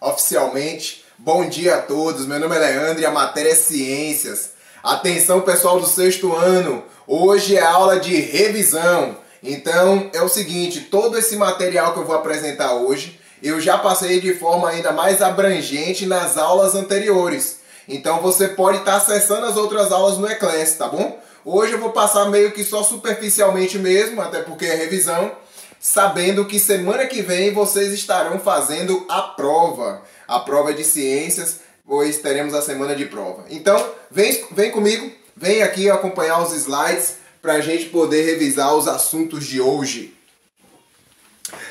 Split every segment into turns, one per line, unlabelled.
oficialmente. Bom dia a todos, meu nome é Leandro e a matéria é Ciências. Atenção pessoal do sexto ano, hoje é aula de revisão. Então é o seguinte, todo esse material que eu vou apresentar hoje, eu já passei de forma ainda mais abrangente nas aulas anteriores. Então você pode estar acessando as outras aulas no eClass, tá bom? Hoje eu vou passar meio que só superficialmente mesmo, até porque é revisão, sabendo que semana que vem vocês estarão fazendo a prova de ciências, pois teremos a semana de prova. Então, vem comigo, vem aqui acompanhar os slides para a gente poder revisar os assuntos de hoje.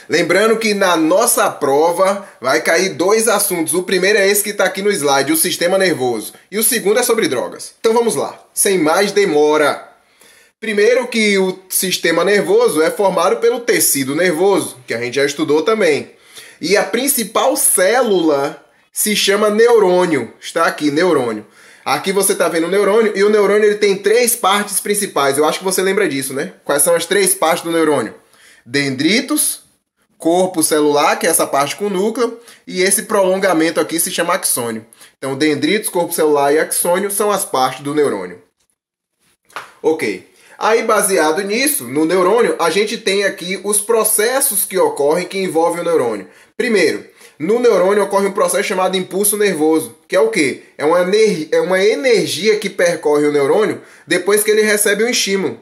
Lembrando que na nossa prova vai cair dois assuntos. O primeiro é esse que está aqui no slide, o sistema nervoso. E o segundo é sobre drogas. Então vamos lá, sem mais demora. Primeiro que o sistema nervoso é formado pelo tecido nervoso, que a gente já estudou também. E a principal célula se chama neurônio. Está aqui, neurônio. Aqui você está vendo o neurônio, e o neurônio ele tem três partes principais. Eu acho que você lembra disso, né? Quais são as três partes do neurônio? Dendritos, corpo celular, que é essa parte com núcleo, e esse prolongamento aqui se chama axônio. Então, dendritos, corpo celular e axônio são as partes do neurônio. Ok. Aí, baseado nisso, no neurônio, a gente tem aqui os processos que ocorrem que envolvem o neurônio. Primeiro, no neurônio ocorre um processo chamado impulso nervoso, que é o quê? É uma energia que percorre o neurônio depois que ele recebe um estímulo.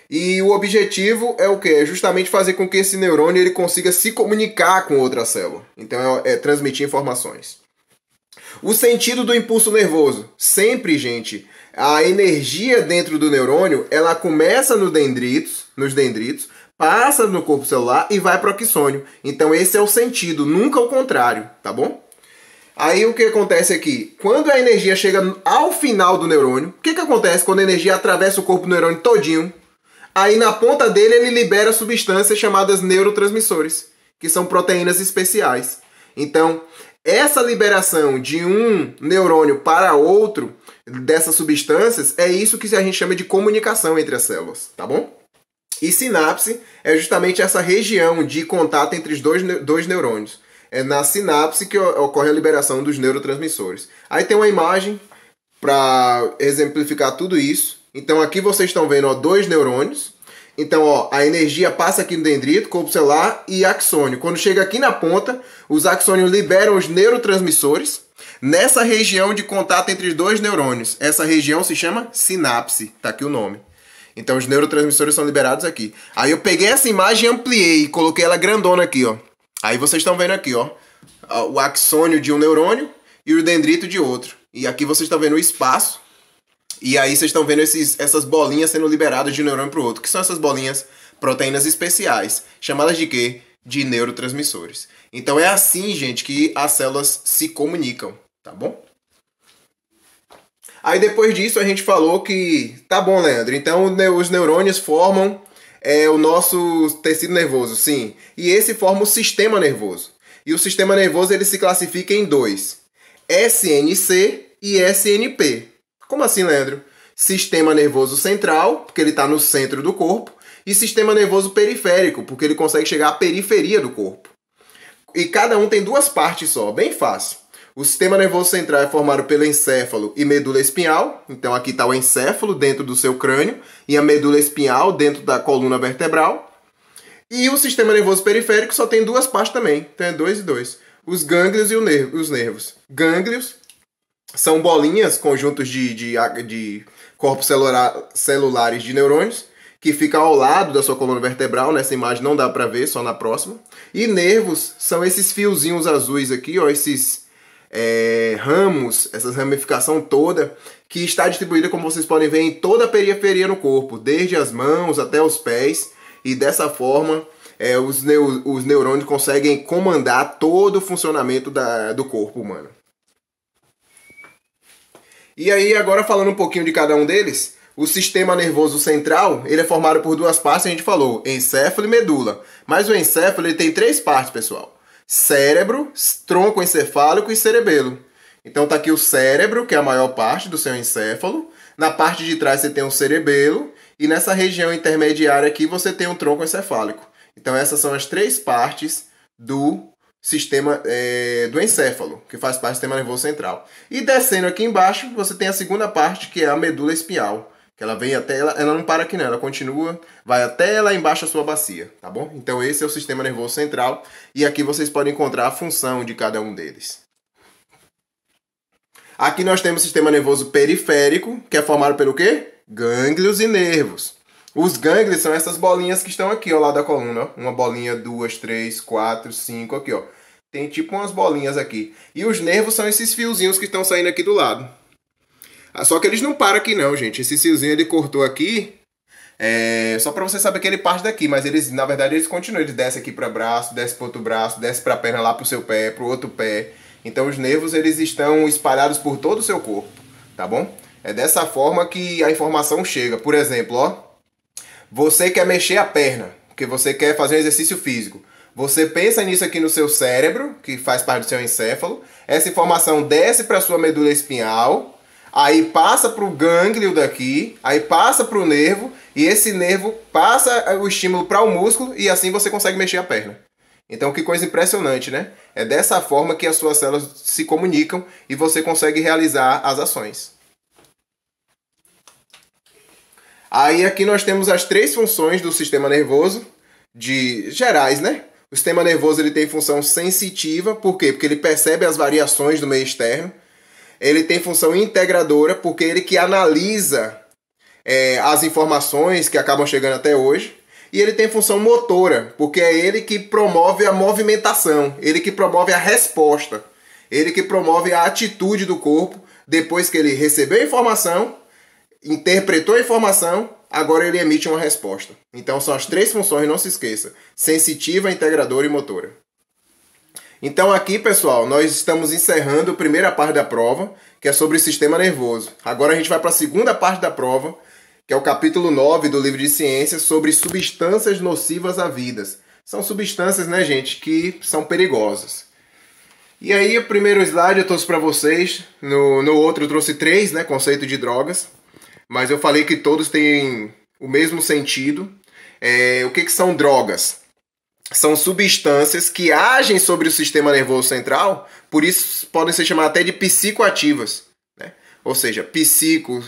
E o objetivo é o quê? É justamente fazer com que esse neurônio ele consiga se comunicar com outra célula. Então é transmitir informações. O sentido do impulso nervoso. Sempre, gente, a energia dentro do neurônio, ela começa nos dendritos, passa no corpo celular e vai para o axônio. Então esse é o sentido, nunca o contrário, tá bom? Aí o que acontece aqui? Quando a energia chega ao final do neurônio, o que acontece quando a energia atravessa o corpo do neurônio todinho? Aí na ponta dele ele libera substâncias chamadas neurotransmissores, que são proteínas especiais. Então, essa liberação de um neurônio para outro dessas substâncias é isso que a gente chama de comunicação entre as células, tá bom? E sinapse é justamente essa região de contato entre os dois neurônios. É na sinapse que ocorre a liberação dos neurotransmissores. Aí tem uma imagem para exemplificar tudo isso. Então aqui vocês estão vendo, ó, dois neurônios. Então, ó, a energia passa aqui no dendrito, corpo celular e axônio. Quando chega aqui na ponta, os axônios liberam os neurotransmissores nessa região de contato entre os dois neurônios. Essa região se chama sinapse, tá aqui o nome. Então os neurotransmissores são liberados aqui. Aí eu peguei essa imagem e ampliei e coloquei ela grandona aqui, ó. Aí vocês estão vendo aqui, ó, o axônio de um neurônio e o dendrito de outro. E aqui vocês estão vendo o espaço. E aí vocês estão vendo essas bolinhas sendo liberadas de um neurônio para o outro. Que são essas bolinhas? Proteínas especiais. Chamadas de quê? De neurotransmissores. Então é assim, gente, que as células se comunicam. Tá bom? Aí depois disso a gente falou que... Tá bom, Leandro. Então os neurônios formam o nosso tecido nervoso, sim. E esse forma o sistema nervoso. E o sistema nervoso ele se classifica em dois. SNC e SNP. Como assim, Leandro? Sistema nervoso central, porque ele está no centro do corpo, e sistema nervoso periférico, porque ele consegue chegar à periferia do corpo. E cada um tem duas partes só, bem fácil. O sistema nervoso central é formado pelo encéfalo e medula espinhal. Então aqui está o encéfalo dentro do seu crânio e a medula espinhal dentro da coluna vertebral. E o sistema nervoso periférico só tem duas partes também, então é 2 e 2. Os gânglios e os nervos. Gânglios são bolinhas, conjuntos de corpos celulares de neurônios, que ficam ao lado da sua coluna vertebral. Nessa imagem não dá para ver, só na próxima. E nervos são esses fiozinhos azuis aqui, ó, esses ramos, essa ramificação toda, que está distribuída, como vocês podem ver, em toda a periferia no corpo, desde as mãos até os pés. E dessa forma, os neurônios conseguem comandar todo o funcionamento do corpo humano. E aí, agora falando um pouquinho de cada um deles, o sistema nervoso central, ele é formado por duas partes, a gente falou, encéfalo e medula. Mas o encéfalo ele tem três partes, pessoal. Cérebro, tronco encefálico e cerebelo. Então tá aqui o cérebro, que é a maior parte do seu encéfalo. Na parte de trás você tem o cerebelo. E nessa região intermediária aqui você tem o tronco encefálico. Então essas são as três partes do sistema do encéfalo, que faz parte do sistema nervoso central. E descendo aqui embaixo, você tem a segunda parte, que é a medula espinhal, que ela vem até ela não para aqui não, ela continua, vai até lá embaixo a sua bacia, tá bom? Então esse é o sistema nervoso central, e aqui vocês podem encontrar a função de cada um deles. Aqui nós temos o sistema nervoso periférico, que é formado pelo quê? Gânglios e nervos. Os gânglios são essas bolinhas que estão aqui ao lado da coluna, ó. Uma bolinha, 2, 3, 4, 5, aqui, ó. Tem tipo umas bolinhas aqui. E os nervos são esses fiozinhos que estão saindo aqui do lado. Só que eles não param aqui não, gente. Esse fiozinho ele cortou aqui, só para você saber que ele parte daqui, mas eles, na verdade, eles continuam. Eles descem aqui para braço, desce para outro braço, desce para a perna lá para o seu pé, para o outro pé. Então os nervos eles estão espalhados por todo o seu corpo, tá bom? É dessa forma que a informação chega. Por exemplo, ó, você quer mexer a perna, porque você quer fazer um exercício físico. Você pensa nisso aqui no seu cérebro, que faz parte do seu encéfalo. Essa informação desce para a sua medula espinhal, aí passa para o gânglio daqui, aí passa para o nervo, e esse nervo passa o estímulo para o músculo, e assim você consegue mexer a perna. Então, que coisa impressionante, né? É dessa forma que as suas células se comunicam e você consegue realizar as ações. Aí aqui nós temos as 3 funções do sistema nervoso, gerais, né? O sistema nervoso ele tem função sensitiva, por quê? Porque ele percebe as variações do meio externo. Ele tem função integradora, porque ele que analisa as informações que acabam chegando até hoje. E ele tem função motora, porque é ele que promove a movimentação, ele que promove a resposta, ele que promove a atitude do corpo depois que ele recebeu a informação, interpretou a informação, agora ele emite uma resposta. Então são as 3 funções, não se esqueça: sensitiva, integradora e motora. Então aqui, pessoal, nós estamos encerrando a primeira parte da prova, que é sobre o sistema nervoso. Agora a gente vai para a segunda parte da prova, que é o capítulo 9 do livro de ciências, sobre substâncias nocivas à vida. São substâncias, né, gente, que são perigosas. E aí, o primeiro slide eu trouxe para vocês, no outro eu trouxe 3, né, conceito de drogas, mas eu falei que todos têm o mesmo sentido. O que são drogas? São substâncias que agem sobre o sistema nervoso central, por isso podem ser chamadas até de psicoativas, né? Ou seja, psico,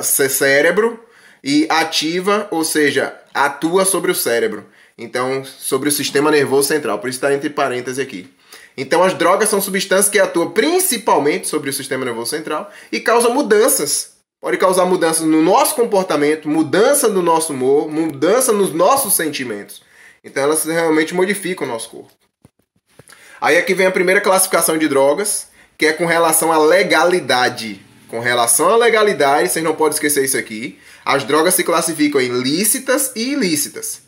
cérebro, e ativa, ou seja, atua sobre o cérebro. Então, sobre o sistema nervoso central. Por isso está entre parênteses aqui. Então, as drogas são substâncias que atuam principalmente sobre o sistema nervoso central e causam mudanças. Pode causar mudanças no nosso comportamento, mudança no nosso humor, mudança nos nossos sentimentos. Então, elas realmente modificam o nosso corpo. Aí aqui vem a primeira classificação de drogas, que é com relação à legalidade. Com relação à legalidade, vocês não podem esquecer isso aqui. As drogas se classificam em lícitas e ilícitas.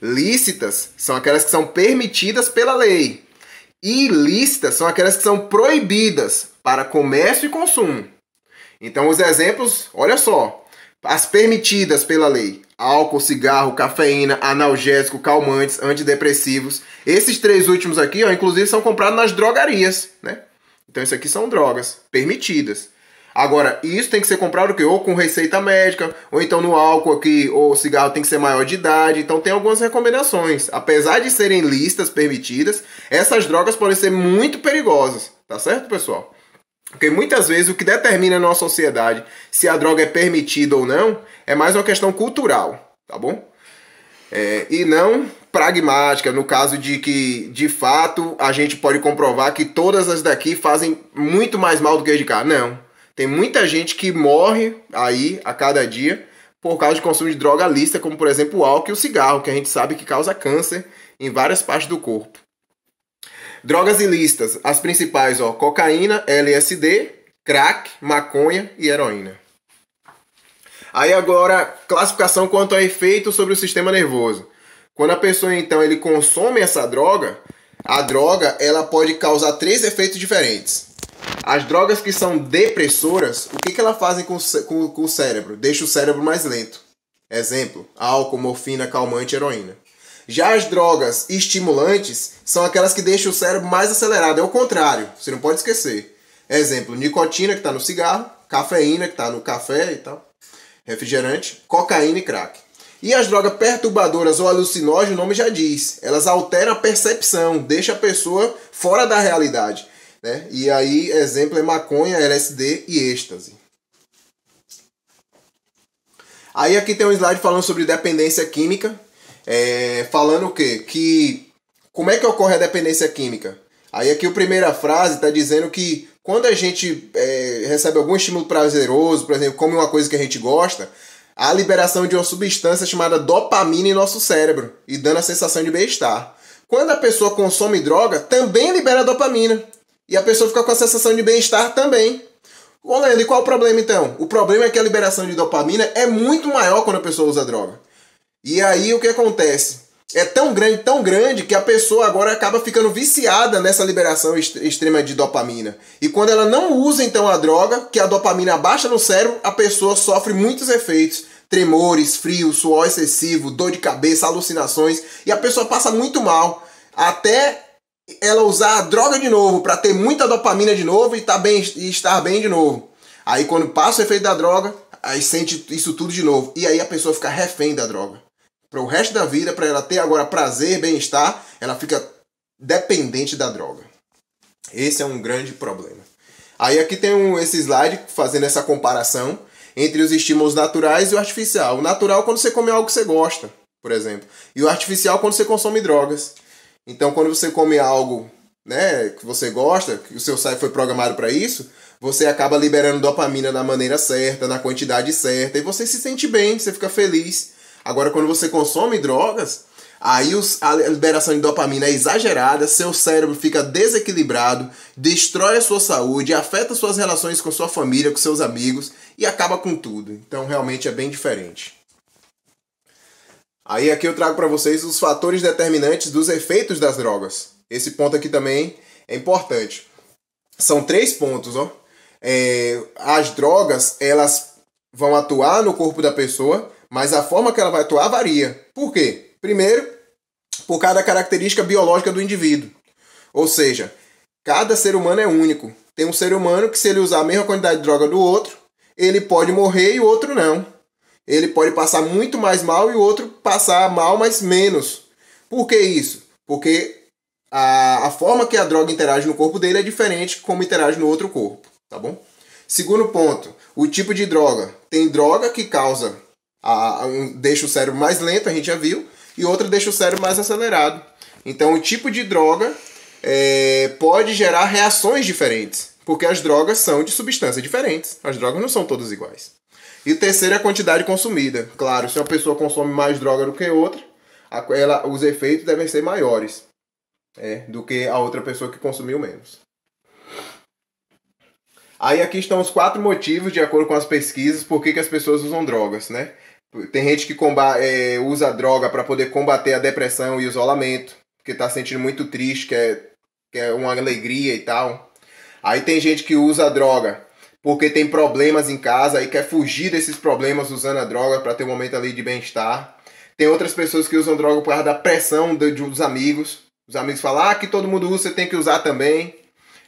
Lícitas são aquelas que são permitidas pela lei. Ilícitas são aquelas que são proibidas para comércio e consumo. Então os exemplos, olha só. As permitidas pela lei: álcool, cigarro, cafeína, analgésico, calmantes, antidepressivos. Esses 3 últimos aqui, ó, inclusive, são comprados nas drogarias, né? Então isso aqui são drogas permitidas. Agora, isso tem que ser comprado o quê? Ou com receita médica, ou então no álcool aqui, ou cigarro tem que ser maior de idade. Então tem algumas recomendações. Apesar de serem listas permitidas, essas drogas podem ser muito perigosas. Tá certo, pessoal? Porque muitas vezes o que determina na nossa sociedade se a droga é permitida ou não é mais uma questão cultural, tá bom? E não pragmática, no caso de que, de fato, a gente pode comprovar que todas as daqui fazem muito mais mal do que as de cá. Não. Tem muita gente que morre aí a cada dia por causa de consumo de droga lícita, como por exemplo o álcool e o cigarro, que a gente sabe que causa câncer em várias partes do corpo. Drogas ilícitas, as principais, ó, cocaína, LSD, crack, maconha e heroína. Aí agora, classificação quanto a efeito sobre o sistema nervoso. Quando a pessoa então ele consome essa droga, a droga ela pode causar 3 efeitos diferentes. As drogas que são depressoras, o que elas fazem com o cérebro? Deixa o cérebro mais lento. Exemplo, álcool, morfina, calmante, heroína. Já as drogas estimulantes são aquelas que deixam o cérebro mais acelerado. É o contrário, você não pode esquecer. Exemplo, nicotina, que está no cigarro, cafeína, que está no café e tal, refrigerante, cocaína e crack. E as drogas perturbadoras ou alucinógenas, o nome já diz, elas alteram a percepção, deixa a pessoa fora da realidade, né? E aí, exemplo é maconha, LSD e êxtase. Aí aqui tem um slide falando sobre dependência química, falando o quê? Que como é que ocorre a dependência química? Aí aqui a primeira frase está dizendo que quando a gente recebe algum estímulo prazeroso, por exemplo, come uma coisa que a gente gosta, há a liberação de uma substância chamada dopamina em nosso cérebro, e dando a sensação de bem-estar. Quando a pessoa consome droga, também libera dopamina, e a pessoa fica com a sensação de bem-estar também. Ô Leandro, e qual o problema então? O problema é que a liberação de dopamina é muito maior quando a pessoa usa droga. E aí o que acontece? É tão grande que a pessoa agora acaba ficando viciada nessa liberação extrema de dopamina. E quando ela não usa então a droga, que a dopamina baixa no cérebro, a pessoa sofre muitos efeitos. Tremores, frio, suor excessivo, dor de cabeça, alucinações. E a pessoa passa muito mal. Até ela usar a droga de novo para ter muita dopamina de novo e estar bem de novo. Aí quando passa o efeito da droga, aí sente isso tudo de novo. E aí a pessoa fica refém da droga. Para o resto da vida, para ela ter agora prazer, bem-estar, ela fica dependente da droga. Esse é um grande problema. Aí aqui tem esse slide fazendo essa comparação entre os estímulos naturais e o artificial. O natural é quando você come algo que você gosta, por exemplo. E o artificial é quando você consome drogas. Então quando você come algo, né, que você gosta, que o seu cérebro foi programado para isso, você acaba liberando dopamina da maneira certa, na quantidade certa, e você se sente bem, você fica feliz. Agora, quando você consome drogas, aí a liberação de dopamina é exagerada, seu cérebro fica desequilibrado, destrói a sua saúde, afeta suas relações com sua família, com seus amigos e acaba com tudo. Então, realmente é bem diferente. Aí aqui eu trago para vocês os fatores determinantes dos efeitos das drogas. Esse ponto aqui também é importante. São 3 pontos, ó. As drogas, elas vão atuar no corpo da pessoa, mas a forma que ela vai atuar varia. Por quê? Primeiro, por causa da característica biológica do indivíduo. Ou seja, cada ser humano é único. Tem um ser humano que, se ele usar a mesma quantidade de droga do outro, ele pode morrer e o outro não. Ele pode passar muito mais mal e o outro passar mal, mas menos. Por que isso? Porque a forma que a droga interage no corpo dele é diferente como interage no outro corpo. Tá bom? Segundo ponto, o tipo de droga. Tem droga que causa deixa o cérebro mais lento, a gente já viu, e outra deixa o cérebro mais acelerado. Então o tipo de droga pode gerar reações diferentes, porque as drogas são de substâncias diferentes. As drogas não são todas iguais. E o terceiro é a quantidade consumida. Claro, se uma pessoa consome mais droga do que outra, os efeitos devem ser maiores do que a outra pessoa que consumiu menos. Aí aqui estão os 4 motivos, de acordo com as pesquisas, por que as pessoas usam drogas, né? Tem gente que usa droga para poder combater a depressão e o isolamento, porque está sentindo muito triste, quer uma alegria e tal. Aí tem gente que usa a droga porque tem problemas em casa e quer fugir desses problemas usando a droga para ter um momento ali de bem-estar. Tem outras pessoas que usam droga por causa da pressão dos amigos. Os amigos falam, que todo mundo usa, você tem que usar também.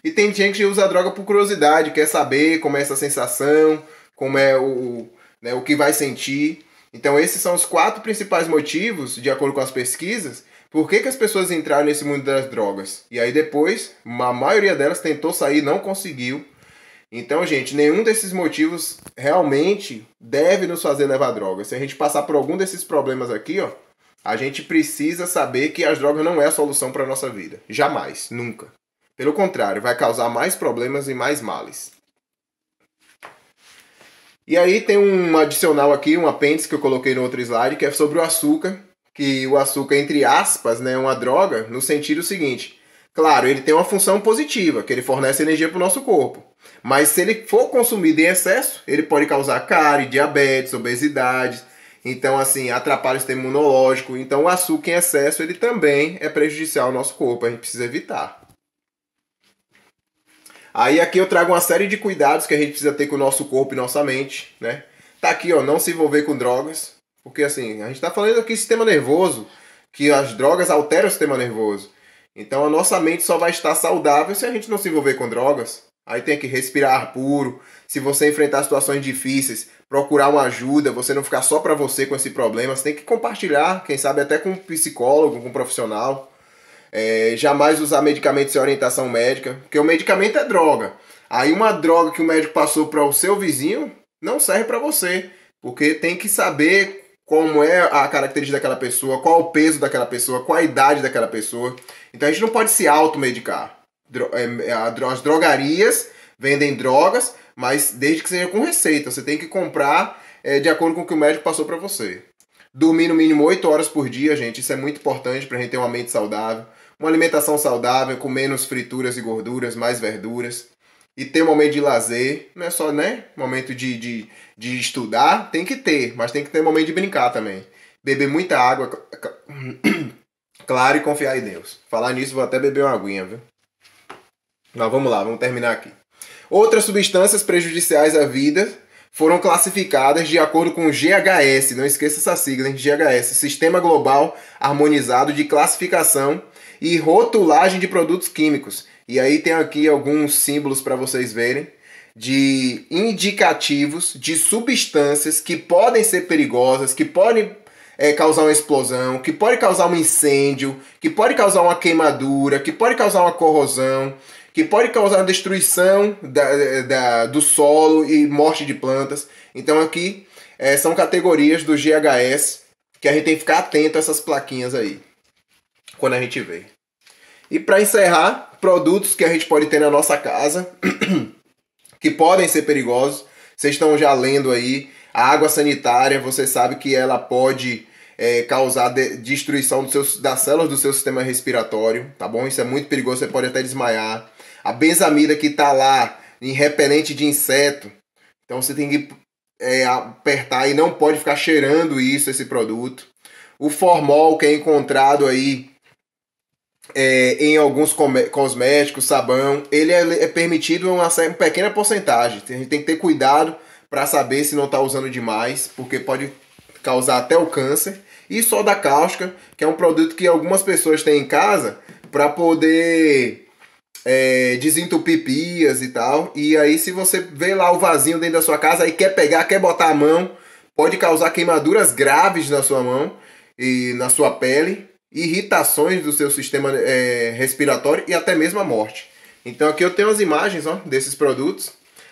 E tem gente que usa a droga por curiosidade, quer saber como é essa sensação, como é o que vai sentir. Então esses são os 4 principais motivos, de acordo com as pesquisas, por que as pessoas entraram nesse mundo das drogas. E aí depois, a maioria delas tentou sair e não conseguiu. Então, gente, nenhum desses motivos realmente deve nos fazer levar drogas. Se a gente passar por algum desses problemas aqui, ó, a gente precisa saber que as drogas não é a solução para a nossa vida. Jamais, nunca. Pelo contrário, vai causar mais problemas e mais males. E aí tem um adicional aqui, um apêndice que eu coloquei no outro slide, que é sobre o açúcar. Que o açúcar, entre aspas, é uma droga no sentido seguinte. Claro, ele tem uma função positiva, que ele fornece energia para o nosso corpo. Mas se ele for consumido em excesso, ele pode causar cárie, diabetes, obesidade. Então, assim, atrapalha o sistema imunológico. Então, o açúcar em excesso, ele também é prejudicial ao nosso corpo. A gente precisa evitar. Aí aqui eu trago uma série de cuidados que a gente precisa ter com o nosso corpo e nossa mente, né? Tá aqui, ó, não se envolver com drogas. Porque, assim, a gente tá falando aqui do sistema nervoso, que as drogas alteram o sistema nervoso. Então, a nossa mente só vai estar saudável se a gente não se envolver com drogas. Aí tem que respirar ar puro. Se você enfrentar situações difíceis, procurar uma ajuda, você não ficar só para você com esse problema, você tem que compartilhar, quem sabe até com um psicólogo, com um profissional. Jamais usar medicamentos sem orientação médica, porque o medicamento é droga. Aí uma droga que o médico passou para o seu vizinho não serve para você, porque tem que saber como é a característica daquela pessoa, qual o peso daquela pessoa, qual a idade daquela pessoa. Então a gente não pode se automedicar. As drogarias vendem drogas, mas desde que seja com receita. Você tem que comprar de acordo com o que o médico passou para você. Dormir no mínimo 8 horas por dia, gente, isso é muito importante para a gente ter uma mente saudável. Uma alimentação saudável, com menos frituras e gorduras, mais verduras. E ter um momento de lazer, não é só, né? Momento de estudar, tem que ter, mas tem que ter momento de brincar também. Beber muita água, claro, e confiar em Deus. Falar nisso, vou até beber uma aguinha, viu? Mas vamos lá, vamos terminar aqui. Outras substâncias prejudiciais à vida foram classificadas de acordo com o GHS, não esqueça essa sigla, hein? GHS, Sistema Global Harmonizado de Classificação e Rotulagem de Produtos Químicos. E aí tem aqui alguns símbolos para vocês verem de indicativos de substâncias que podem ser perigosas, que podem causar uma explosão, que pode causar um incêndio, que pode causar uma queimadura, que pode causar uma corrosão, que pode causar uma destruição do solo e morte de plantas. Então aqui são categorias do GHS que a gente tem que ficar atento a essas plaquinhas aí, quando a gente vê. E para encerrar, produtos que a gente pode ter na nossa casa, que podem ser perigosos. Vocês estão já lendo aí, a água sanitária, você sabe que ela pode causar destruição das células do seu sistema respiratório, tá bom? Isso é muito perigoso, você pode até desmaiar. A benzamida que está lá em repelente de inseto, então você tem que apertar e não pode ficar cheirando esse produto. O formol que é encontrado aí em alguns cosméticos, sabão, ele é permitido uma pequena porcentagem. A gente tem que ter cuidado para saber se não está usando demais, porque pode causar até o câncer. E soda cáustica, que é um produto que algumas pessoas têm em casa para poder desentupir pias e tal. E aí se você vê lá o vasinho dentro da sua casa e quer pegar, quer botar a mão, pode causar queimaduras graves na sua mão e na sua pele, irritações do seu sistema respiratório e até mesmo a morte. Então aqui eu tenho as imagens desses produtos.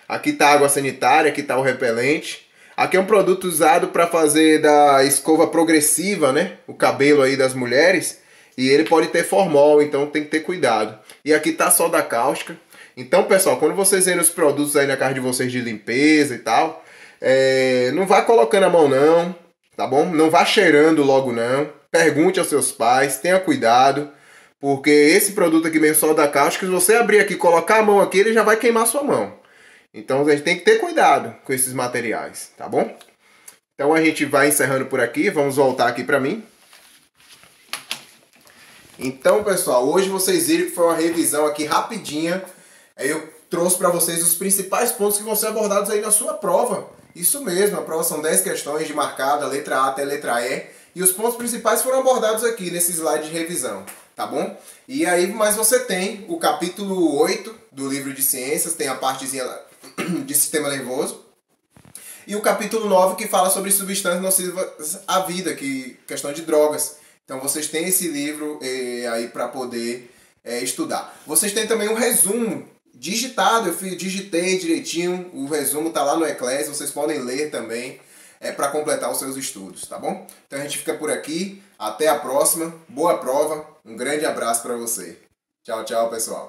Aqui está a água sanitária, aqui está o repelente. Aqui é um produto usado para fazer da escova progressiva, né? O cabelo aí das mulheres. E ele pode ter formol, então tem que ter cuidado. E aqui está a soda cáustica. Então, pessoal, quando vocês verem os produtos aí na casa de vocês de limpeza e tal, não vá colocando a mão não, tá bom? Não vá cheirando logo não. Pergunte aos seus pais, tenha cuidado. Porque esse produto aqui mesmo, soda cáustica, se você abrir aqui e colocar a mão aqui, ele já vai queimar a sua mão. Então a gente tem que ter cuidado com esses materiais, tá bom? Então a gente vai encerrando por aqui, vamos voltar aqui para mim. Então, pessoal, hoje vocês viram que foi uma revisão aqui rapidinha. Eu trouxe para vocês os principais pontos que vão ser abordados aí na sua prova. Isso mesmo, a prova são 10 questões de marcada, letra A até letra E. E os pontos principais foram abordados aqui nesse slide de revisão, tá bom? E aí, mas você tem o capítulo 8 do livro de ciências, tem a partezinha de sistema nervoso. E o capítulo 9 que fala sobre substâncias nocivas à vida, questão de drogas. Então vocês têm esse livro aí para poder estudar. Vocês têm também um resumo digitado, eu digitei direitinho, o resumo tá lá no Eclass, vocês podem ler também para completar os seus estudos, tá bom? Então a gente fica por aqui, até a próxima, boa prova, um grande abraço para você. Tchau, tchau, pessoal.